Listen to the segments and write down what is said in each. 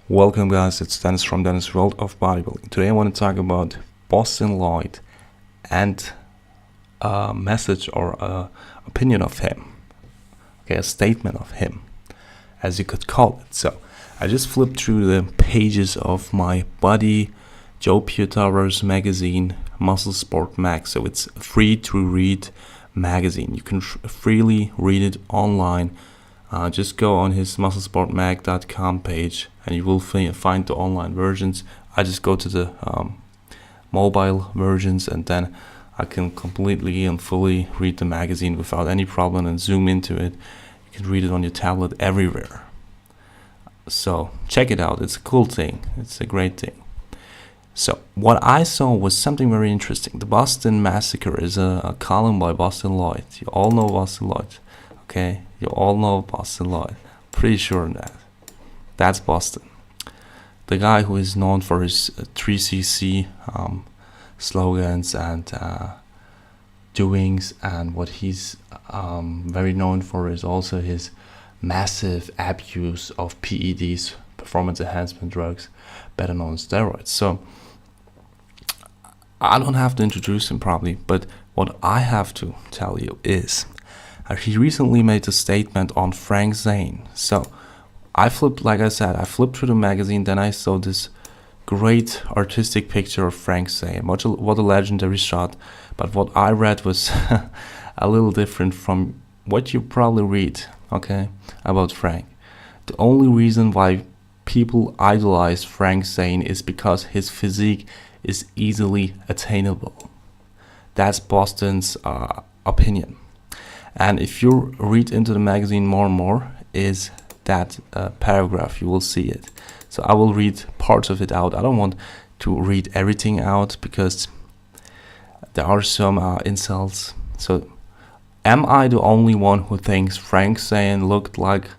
Welcome guys, it's Deniz from Deniz World of Bodybuilding. Today I want to talk about Bostin Loyd and a message or a opinion of him. Okay, a statement of him, as you could call it. So I just flipped through the pages of my Body Joe Piotaro's magazine, Muscle Sport Mag. So it's a free to read magazine. You can freely read it online. Just go on his musclesportmag.com page and you will find the online versions. I just go to the mobile versions and then I can completely and fully read the magazine without any problem and zoom into it. You can read it on your tablet everywhere. So check it out. It's a cool thing. It's a great thing. So what I saw was something very interesting. The Boston Massacre is a column by Bostin Loyd. You all know Bostin Loyd. Okay, you all know Bostin Loyd. Pretty sure on that. That's Boston. The guy who is known for his 3cc slogans and doings, and what he's very known for is also his massive abuse of PEDs, performance enhancement drugs, better known as steroids. So I don't have to introduce him probably, but what I have to tell you is he recently made a statement on Frank Zane. So I flipped through the magazine, then I saw this great artistic picture of Frank Zane. What a legendary shot. But what I read was a little different from what you probably read, okay, about Frank. The only reason why people idolize Frank Zane is because his physique is easily attainable. That's Boston's opinion. And if you read into the magazine more and more, is that paragraph, you will see it. So I will read parts of it out. I don't want to read everything out because there are some insults. So, am I the only one who thinks Frank Zane looked like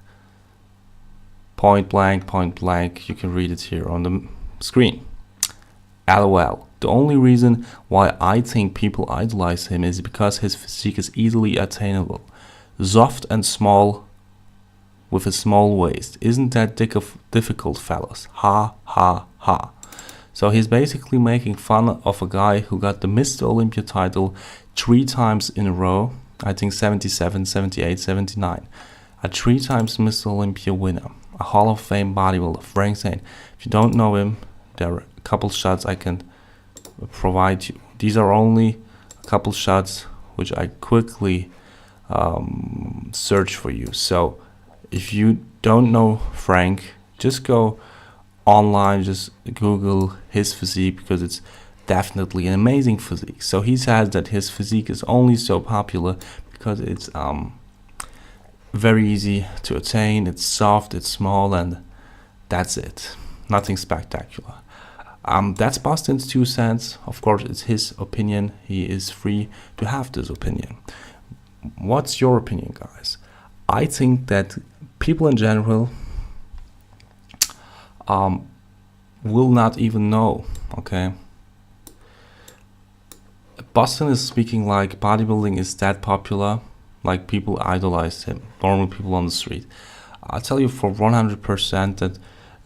point blank? You can read it here on the screen. LOL. The only reason why I think people idolize him is because his physique is easily attainable. Soft and small with a small waist. Isn't that difficult, fellas? Ha, ha, ha. So he's basically making fun of a guy who got the Mr. Olympia title 3 times in a row. I think 77, 78, 79. A 3 times Mr. Olympia winner. A Hall of Fame bodybuilder, Frank Zane. If you don't know him, there are a couple shots I can provide you. These are only a couple shots which I quickly search for you. So if you don't know Frank, just go online, just Google his physique, because it's definitely an amazing physique. So he says that his physique is only so popular because it's very easy to attain, it's soft, it's small, and that's it. Nothing spectacular. That's Boston's 2 cents. Of course, it's his opinion. He is free to have this opinion. What's your opinion, guys? I think that people in general will not even know, okay? Boston is speaking like bodybuilding is that popular, like people idolize him, normal people on the street. I'll tell you for 100% that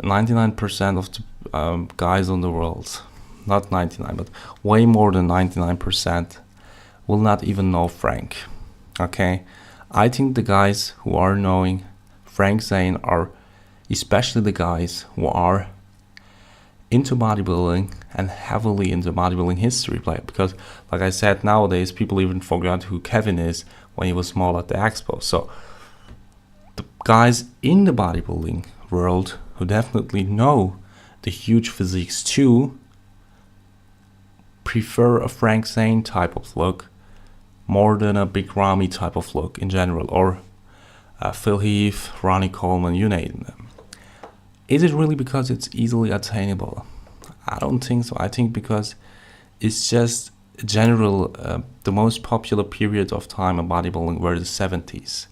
99% of the guys on the world, not 99, but way more than 99%, will not even know Frank. Okay, I think the guys who are knowing Frank Zane are especially the guys who are into bodybuilding and heavily into bodybuilding history, because like I said, nowadays people even forgot who Kevin is when he was small at the expo. So the guys in the bodybuilding world who definitely know the huge physiques too prefer a Frank Zane type of look more than a Big Ramy type of look in general, or Phil Heath, Ronnie Coleman, you name them. Is it really because it's easily attainable? I don't think so. I think because it's just general, the most popular period of time in bodybuilding were the 70s.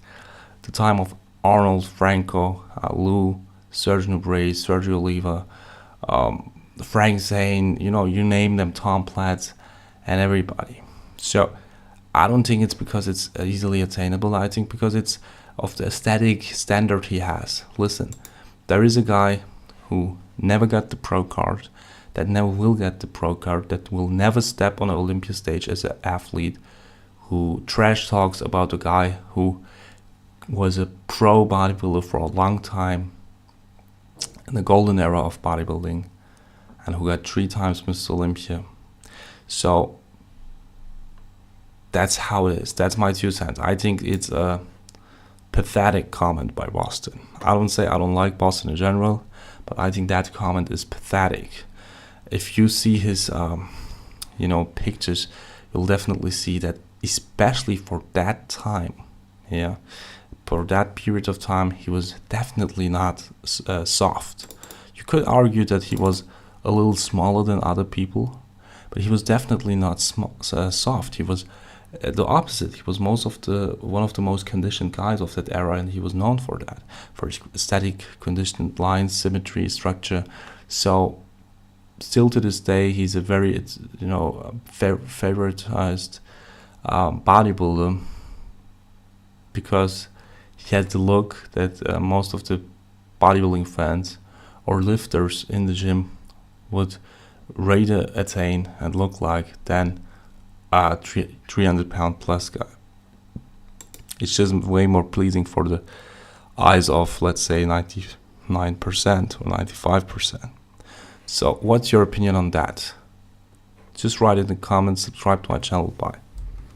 The time of Arnold, Franco, Lou, Sergio Bray, Sergio Oliva, Frank Zane, you name them, Tom Platz, and everybody. So I don't think it's because it's easily attainable. I think because it's of the aesthetic standard he has. Listen, there is a guy who never got the pro card, that never will get the pro card, that will never step on an Olympia stage as an athlete, who trash talks about a guy who was a pro bodybuilder for a long time in the golden era of bodybuilding, and who got 3 times Mr. Olympia. So that's how it is. That's my 2 cents. I think it's a pathetic comment by Bostin. I don't say I don't like Bostin in general, but I think that comment is pathetic. If you see his pictures, you'll definitely see that, especially for that time, for that period of time, he was definitely not soft. You could argue that he was a little smaller than other people, but he was definitely not soft. He was the opposite. He was one of the most conditioned guys of that era, and he was known for that, for his aesthetic, conditioned lines, symmetry, structure. So still to this day, he's a very favoritized bodybuilder, because he had the look that most of the bodybuilding fans or lifters in the gym would rather attain and look like than a 300-pound plus guy. It's just way more pleasing for the eyes of, let's say, 99% or 95%. So what's your opinion on that? Just write it in the comments, subscribe to my channel, bye.